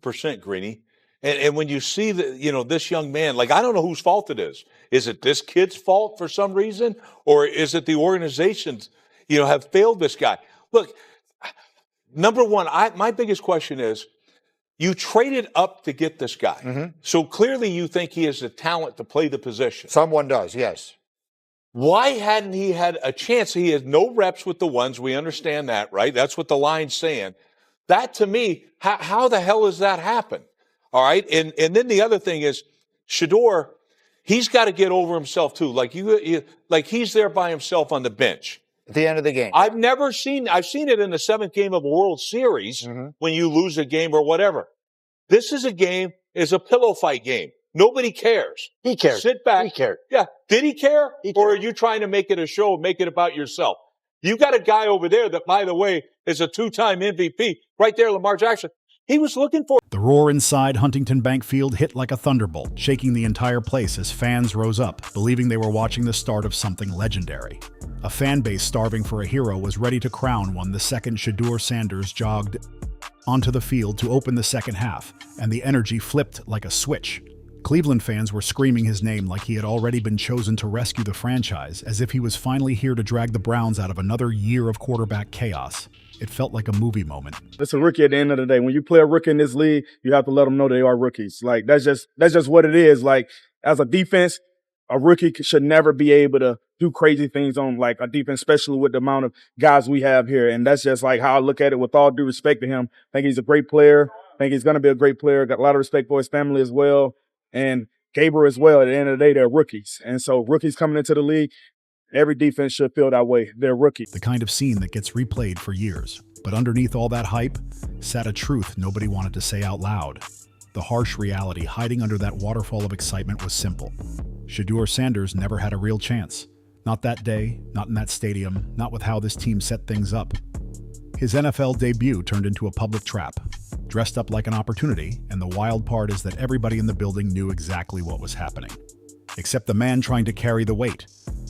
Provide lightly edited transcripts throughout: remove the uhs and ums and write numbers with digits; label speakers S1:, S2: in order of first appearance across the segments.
S1: 100%, Greeny. And when you see this young man, like, I don't know whose fault it is. Is it this kid's fault for some reason? Or is it the organizations, have failed this guy? Look, number one, my biggest question is, you traded up to get this guy.
S2: Mm-hmm.
S1: So clearly you think he has the talent to play the position.
S2: Someone does, yes.
S1: Why hadn't he had a chance? He has no reps with the ones. We understand that, right? That's what the line's saying. That, to me, how the hell does that happen? All right? And then the other thing is, Shedeur, he's got to get over himself, too. Like, like he's there by himself on the bench.
S2: At the end of the game.
S1: I've seen it in the 7th game of a World Series when you lose a game or whatever. This is a pillow fight game. Nobody cares.
S2: He cares.
S1: Sit back.
S2: He cared.
S1: Yeah. Did he care?
S2: He
S1: Or are
S2: cared.
S1: you trying to make it a show, make it about yourself? You got a guy over there that, by the way, is a 2-time MVP. Right there, Lamar Jackson. He was looking for.
S3: The roar inside Huntington Bank Field hit like a thunderbolt, shaking the entire place as fans rose up, believing they were watching the start of something legendary. A fan base starving for a hero was ready to crown one the second Shedeur Sanders jogged onto the field to open the second half, and the energy flipped like a switch. Cleveland fans were screaming his name like he had already been chosen to rescue the franchise, as if he was finally here to drag the Browns out of another year of quarterback chaos. It felt like a movie moment.
S4: It's a rookie at the end of the day. When you play a rookie in this league, you have to let them know they are rookies. Like, that's just what it is. Like, as a defense, a rookie should never be able to do crazy things on, like, a defense, especially with the amount of guys we have here. And that's just, like, how I look at it with all due respect to him. I think he's a great player. I think he's going to be a great player. Got a lot of respect for his family as well. And Gabriel as well. At the end of the day, they're rookies. And so rookies coming into the league, every defense should feel that way. They're rookies.
S3: The kind of scene that gets replayed for years. But underneath all that hype sat a truth nobody wanted to say out loud. The harsh reality hiding under that waterfall of excitement was simple. Shedeur Sanders never had a real chance. Not that day, not in that stadium, not with how this team set things up. His NFL debut turned into a public trap, dressed up like an opportunity, and the wild part is that everybody in the building knew exactly what was happening. Except the man trying to carry the weight.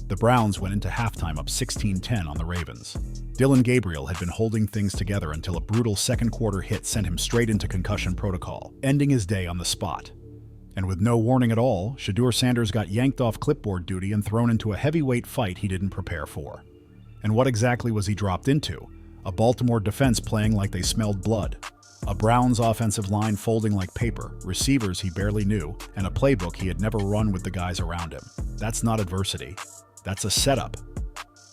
S3: The Browns went into halftime up 16-10 on the Ravens. Dillon Gabriel had been holding things together until a brutal second-quarter hit sent him straight into concussion protocol, ending his day on the spot. And with no warning at all, Shedeur Sanders got yanked off clipboard duty and thrown into a heavyweight fight he didn't prepare for. And what exactly was he dropped into? A Baltimore defense playing like they smelled blood. A Browns offensive line folding like paper, receivers he barely knew, and a playbook he had never run with the guys around him. That's not adversity. That's a setup.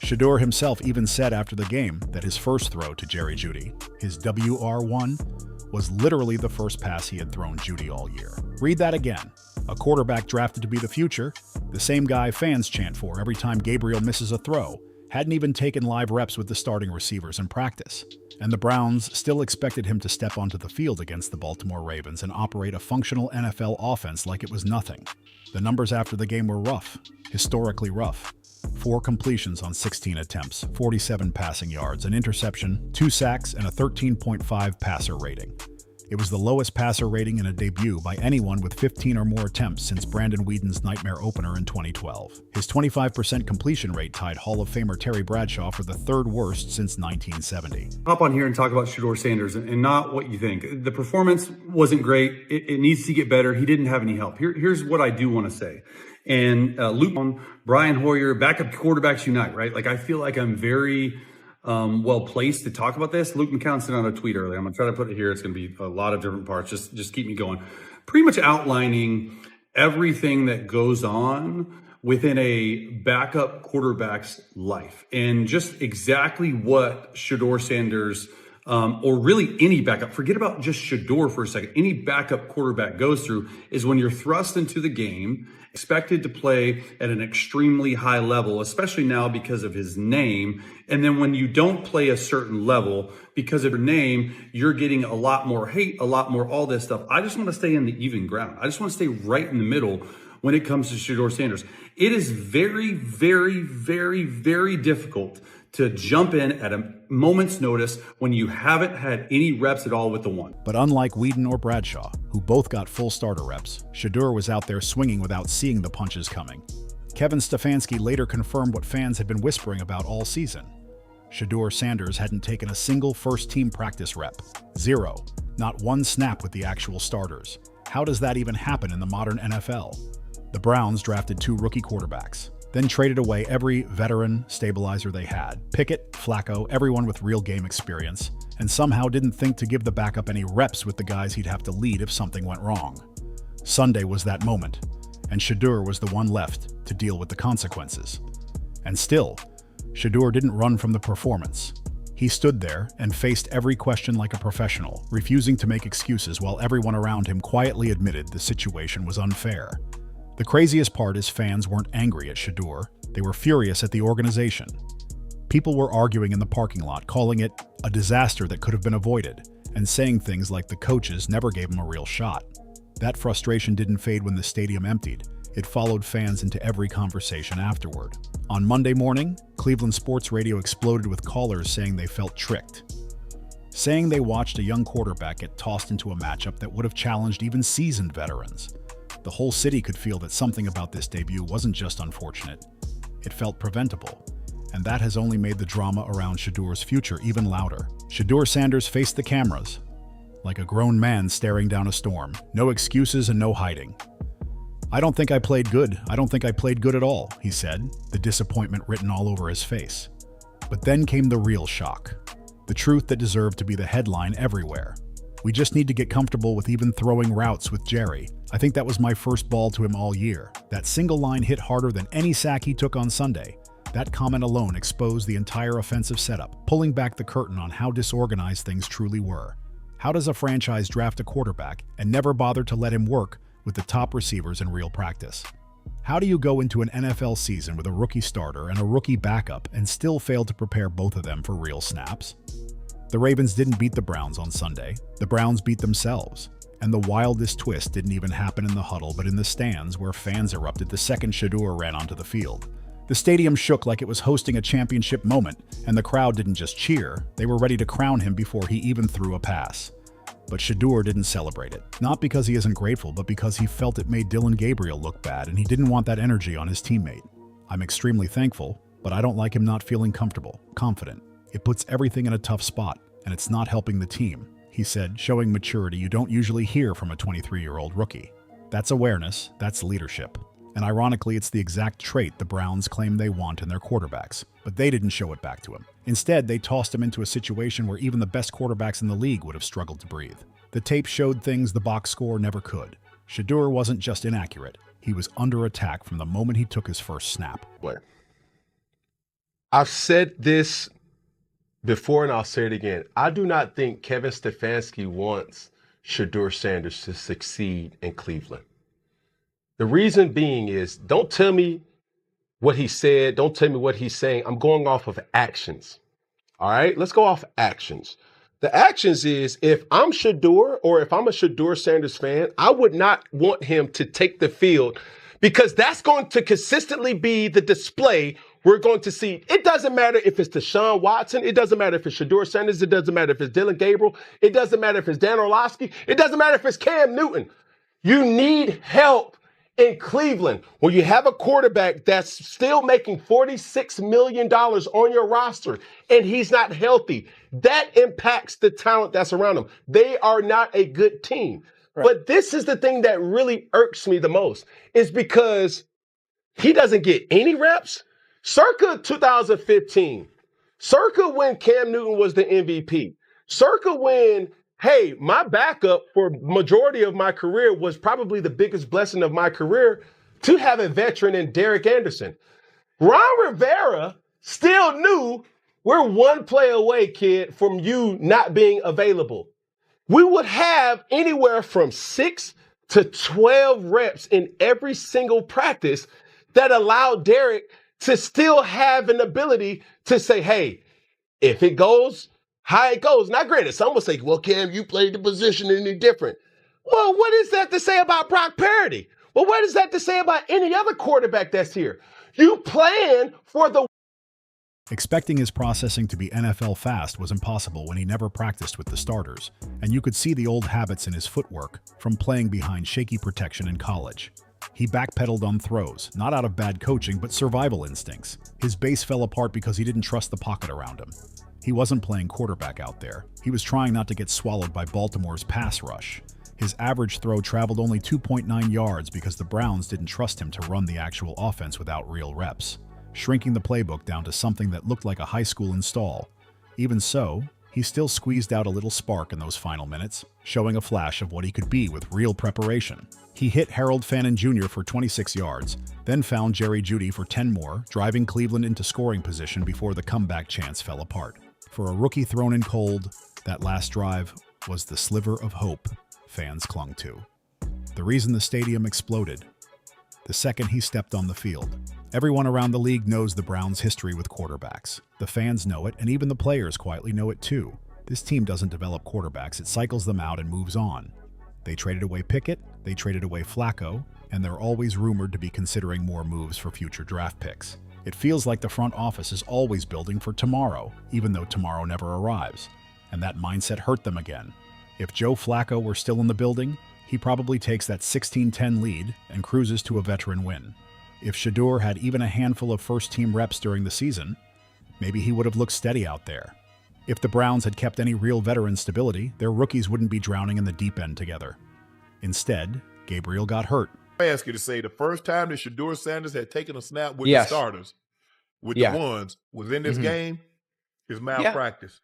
S3: Shedeur himself even said after the game that his first throw to Jerry Jeudy, his WR1, was literally the first pass he had thrown Jeudy all year. Read that again. A quarterback drafted to be the future, the same guy fans chant for every time Gabriel misses a throw, hadn't even taken live reps with the starting receivers in practice. And the Browns still expected him to step onto the field against the Baltimore Ravens and operate a functional NFL offense like it was nothing. The numbers after the game were rough, historically rough. 4 completions on 16 attempts, 47 passing yards, an interception, 2 sacks, and a 13.5 passer rating. It was the lowest passer rating in a debut by anyone with 15 or more attempts since Brandon Whedon's nightmare opener in 2012. His 25% completion rate tied Hall of Famer Terry Bradshaw for the 3rd worst since 1970.
S5: Hop on here and talk about Shedeur Sanders and not what you think. The performance wasn't great. It needs to get better. He didn't have any help. Here's what I do want to say. And Luke, Brian Hoyer, backup quarterbacks unite, right? Like, I feel like I'm very well placed to talk about this. Luke McCown sent out a tweet earlier. I'm gonna try to put it here. It's gonna be a lot of different parts. Just keep me going. Pretty much outlining everything that goes on within a backup quarterback's life, and just exactly what Shedeur Sanders, or really any backup, forget about just Shedeur for a second, any backup quarterback goes through is when you're thrust into the game, expected to play at an extremely high level, especially now because of his name. And then when you don't play a certain level because of your name, you're getting a lot more hate, a lot more all this stuff. I just want to stay in the even ground. I just want to stay right in the middle when it comes to Shedeur Sanders. It is very, very, very, very difficult to jump in at a moment's notice when you haven't had any reps at all with the one.
S3: But unlike Whedon or Bradshaw, who both got full starter reps, Shedeur was out there swinging without seeing the punches coming. Kevin Stefanski later confirmed what fans had been whispering about all season. Shedeur Sanders hadn't taken a single first-team practice rep. 0. Not one snap with the actual starters. How does that even happen in the modern NFL? The Browns drafted 2 rookie quarterbacks, then traded away every veteran stabilizer they had. Pickett, Flacco, everyone with real game experience, and somehow didn't think to give the backup any reps with the guys he'd have to lead if something went wrong. Sunday was that moment, and Shedeur was the one left to deal with the consequences. And still, Shedeur didn't run from the performance. He stood there and faced every question like a professional, refusing to make excuses while everyone around him quietly admitted the situation was unfair. The craziest part is fans weren't angry at Shedeur, they were furious at the organization. People were arguing in the parking lot, calling it a disaster that could have been avoided, and saying things like the coaches never gave him a real shot. That frustration didn't fade when the stadium emptied. It followed fans into every conversation afterward. On Monday morning, Cleveland sports radio exploded with callers saying they felt tricked, saying they watched a young quarterback get tossed into a matchup that would have challenged even seasoned veterans. The whole city could feel that something about this debut wasn't just unfortunate, it felt preventable. And that has only made the drama around Shedeur's future even louder. Shedeur Sanders faced the cameras, like a grown man staring down a storm. No excuses and no hiding. "I don't think I played good. I don't think I played good at all," he said, the disappointment written all over his face. But then came the real shock. The truth that deserved to be the headline everywhere. "We just need to get comfortable with even throwing routes with Jerry. I think that was my first ball to him all year. That single line hit harder than any sack he took on Sunday." That comment alone exposed the entire offensive setup, pulling back the curtain on how disorganized things truly were. How does a franchise draft a quarterback and never bother to let him work with the top receivers in real practice? How do you go into an NFL season with a rookie starter and a rookie backup and still fail to prepare both of them for real snaps? The Ravens didn't beat the Browns on Sunday. The Browns beat themselves. And the wildest twist didn't even happen in the huddle, but in the stands where fans erupted the second Shedeur ran onto the field. The stadium shook like it was hosting a championship moment, and the crowd didn't just cheer, they were ready to crown him before he even threw a pass. But Shedeur didn't celebrate it. Not because he isn't grateful, but because he felt it made Dylan Gabriel look bad and he didn't want that energy on his teammate. "I'm extremely thankful, but I don't like him not feeling comfortable, confident. It puts everything in a tough spot, and it's not helping the team," he said, showing maturity you don't usually hear from a 23-year-old rookie. That's awareness, that's leadership. And ironically, it's the exact trait the Browns claim they want in their quarterbacks, but they didn't show it back to him. Instead, they tossed him into a situation where even the best quarterbacks in the league would have struggled to breathe. The tape showed things the box score never could. Shedeur wasn't just inaccurate, he was under attack from the moment he took his first snap.
S2: I've said this before and I'll say it again. I do not think Kevin Stefanski wants Shedeur Sanders to succeed in Cleveland. The reason being is, don't tell me what he said. Don't tell me what he's saying. I'm going off of actions. All right, let's go off actions. The actions is, if I'm Shedeur or if I'm a Shedeur Sanders fan, I would not want him to take the field because that's going to consistently be the display we're going to see. It doesn't matter if it's Deshaun Watson. It doesn't matter if it's Shedeur Sanders. It doesn't matter if it's Dylan Gabriel. It doesn't matter if it's Dan Orlovsky. It doesn't matter if it's Cam Newton. You need help in Cleveland, when you have a quarterback that's still making $46 million on your roster and he's not healthy, that impacts the talent that's around him. They are not a good team. Right. But this is the thing that really irks me the most, is because he doesn't get any reps. Circa 2015, circa when Cam Newton was the MVP, circa when my backup for majority of my career was probably the biggest blessing of my career to have a veteran in Derek Anderson. Ron Rivera still knew we're one play away, kid, from you not being available. We would have anywhere from 6 to 12 reps in every single practice that allowed Derek to still have an ability to say, hey, if it goes, how it goes. Now, granted, some will say, well, Cam, you played the position any different. Well, what is that to say about Brock Purdy? Well, what is that to say about any other quarterback that's here? You plan for the...
S3: Expecting his processing to be NFL fast was impossible when he never practiced with the starters, and you could see the old habits in his footwork from playing behind shaky protection in college. He backpedaled on throws, not out of bad coaching, but survival instincts. His base fell apart because he didn't trust the pocket around him. He wasn't playing quarterback out there. He was trying not to get swallowed by Baltimore's pass rush. His average throw traveled only 2.9 yards because the Browns didn't trust him to run the actual offense without real reps, shrinking the playbook down to something that looked like a high school install. Even so, he still squeezed out a little spark in those final minutes, showing a flash of what he could be with real preparation. He hit Harold Fannin Jr. for 26 yards, then found Jerry Jeudy for 10 more, driving Cleveland into scoring position before the comeback chance fell apart. For a rookie thrown in cold, that last drive was the sliver of hope fans clung to. The reason the stadium exploded the second he stepped on the field. Everyone around the league knows the Browns' history with quarterbacks. The fans know it, and even the players quietly know it too. This team doesn't develop quarterbacks, it cycles them out and moves on. They traded away Pickett, they traded away Flacco, and they're always rumored to be considering more moves for future draft picks. It feels like the front office is always building for tomorrow, even though tomorrow never arrives. And that mindset hurt them again. If Joe Flacco were still in the building, he probably takes that 16-10 lead and cruises to a veteran win. If Shedeur had even a handful of first-team reps during the season, maybe he would have looked steady out there. If the Browns had kept any real veteran stability, their rookies wouldn't be drowning in the deep end together. Instead, Gabriel got hurt.
S6: I ask you to say the first time that Shedeur Sanders had taken a snap with the starters, with the ones, was in this game, is malpractice.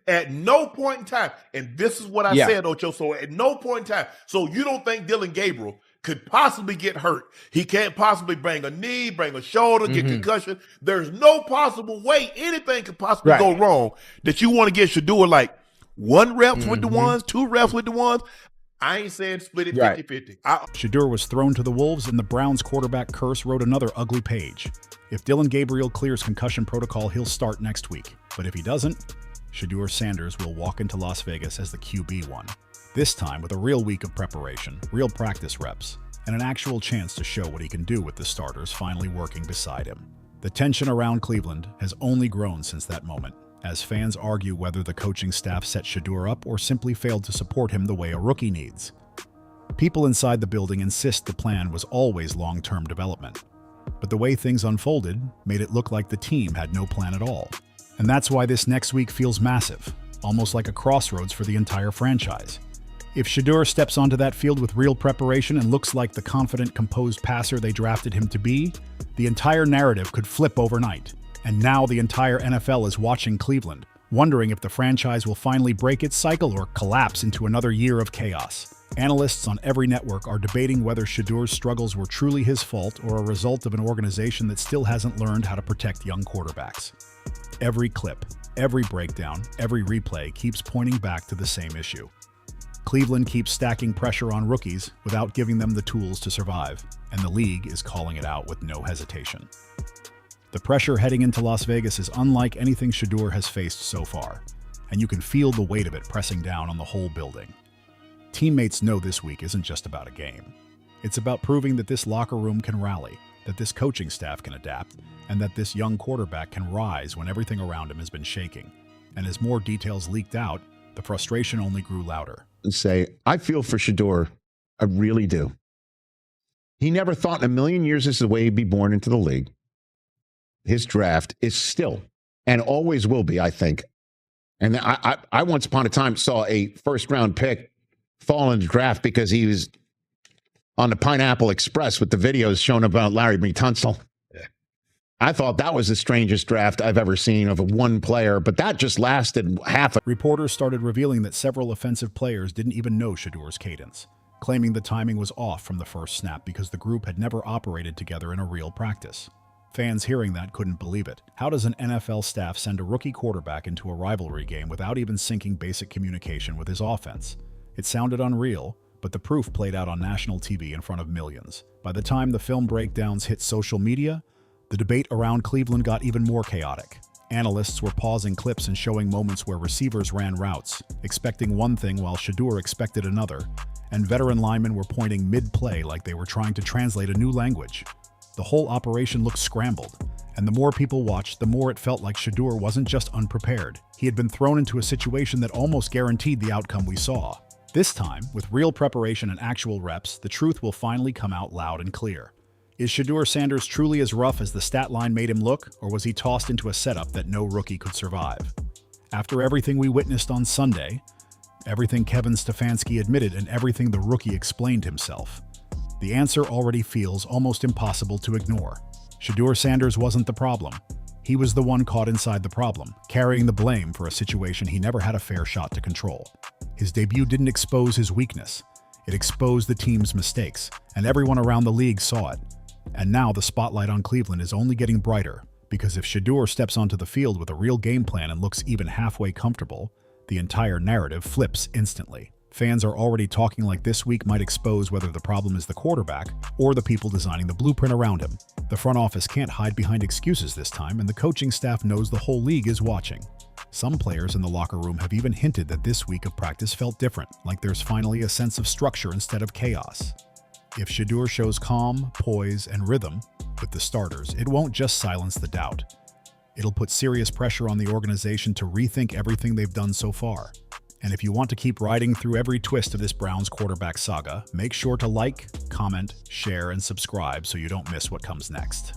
S6: At no point in time, and this is what I said, Ocho, so at no point in time, so you don't think Dylan Gabriel could possibly get hurt. He can't possibly bring a knee, bring a shoulder, get concussion. There's no possible way anything could possibly go wrong that you want to get Shedeur like 1 reps with the ones, 2 reps with the ones. I ain't saying split it 50-50.
S3: Shedeur was thrown to the wolves, and the Browns' quarterback curse wrote another ugly page. If Dylan Gabriel clears concussion protocol, he'll start next week. But if he doesn't, Shedeur Sanders will walk into Las Vegas as the QB1. This time with a real week of preparation, real practice reps, and an actual chance to show what he can do with the starters finally working beside him. The tension around Cleveland has only grown since that moment, as fans argue whether the coaching staff set Shedeur up or simply failed to support him the way a rookie needs. People inside the building insist the plan was always long-term development, but the way things unfolded made it look like the team had no plan at all. And that's why this next week feels massive, almost like a crossroads for the entire franchise. If Shedeur steps onto that field with real preparation and looks like the confident, composed passer they drafted him to be, the entire narrative could flip overnight. And now the entire NFL is watching Cleveland, wondering if the franchise will finally break its cycle or collapse into another year of chaos. Analysts on every network are debating whether Shedeur's struggles were truly his fault or a result of an organization that still hasn't learned how to protect young quarterbacks. Every clip, every breakdown, every replay keeps pointing back to the same issue. Cleveland keeps stacking pressure on rookies without giving them the tools to survive, and the league is calling it out with no hesitation. The pressure heading into Las Vegas is unlike anything Shedeur has faced so far, and you can feel the weight of it pressing down on the whole building. Teammates know this week isn't just about a game. It's about proving that this locker room can rally, that this coaching staff can adapt, and that this young quarterback can rise when everything around him has been shaking. And as more details leaked out, the frustration only grew louder.
S7: Say, I feel for Shedeur. I really do. He never thought in a million years this is the way he'd be born into the league. His draft is still, and always will be, I think. And I once upon a time saw a first-round pick fall in the draft because he was on the Pineapple Express with the videos shown about Larry B. Tunsil. I thought that was the strangest draft I've ever seen of a one player, but that just lasted half a...
S3: Reporters started revealing that several offensive players didn't even know Shedeur's cadence, claiming the timing was off from the first snap because the group had never operated together in a real practice. Fans hearing that couldn't believe it. How does an NFL staff send a rookie quarterback into a rivalry game without even syncing basic communication with his offense? It sounded unreal, but the proof played out on national TV in front of millions. By the time the film breakdowns hit social media, the debate around Cleveland got even more chaotic. Analysts were pausing clips and showing moments where receivers ran routes, expecting one thing while Shedeur expected another, and veteran linemen were pointing mid-play like they were trying to translate a new language. The whole operation looked scrambled, and the more people watched, the more it felt like Shedeur wasn't just unprepared. He had been thrown into a situation that almost guaranteed the outcome we saw. This time, with real preparation and actual reps, the truth will finally come out loud and clear. Is Shedeur Sanders truly as rough as the stat line made him look, or was he tossed into a setup that no rookie could survive? After everything we witnessed on Sunday, everything Kevin Stefanski admitted and everything the rookie explained himself, the answer already feels almost impossible to ignore. Shedeur Sanders wasn't the problem. He was the one caught inside the problem, carrying the blame for a situation he never had a fair shot to control. His debut didn't expose his weakness. It exposed the team's mistakes, and everyone around the league saw it. And now the spotlight on Cleveland is only getting brighter, because if Shedeur steps onto the field with a real game plan and looks even halfway comfortable, the entire narrative flips instantly. Fans are already talking like this week might expose whether the problem is the quarterback or the people designing the blueprint around him. The front office can't hide behind excuses this time, and the coaching staff knows the whole league is watching. Some players in the locker room have even hinted that this week of practice felt different, like there's finally a sense of structure instead of chaos. If Shedeur shows calm, poise, and rhythm with the starters, it won't just silence the doubt. It'll put serious pressure on the organization to rethink everything they've done so far. And if you want to keep riding through every twist of this Browns quarterback saga, make sure to like, comment, share, and subscribe so you don't miss what comes next.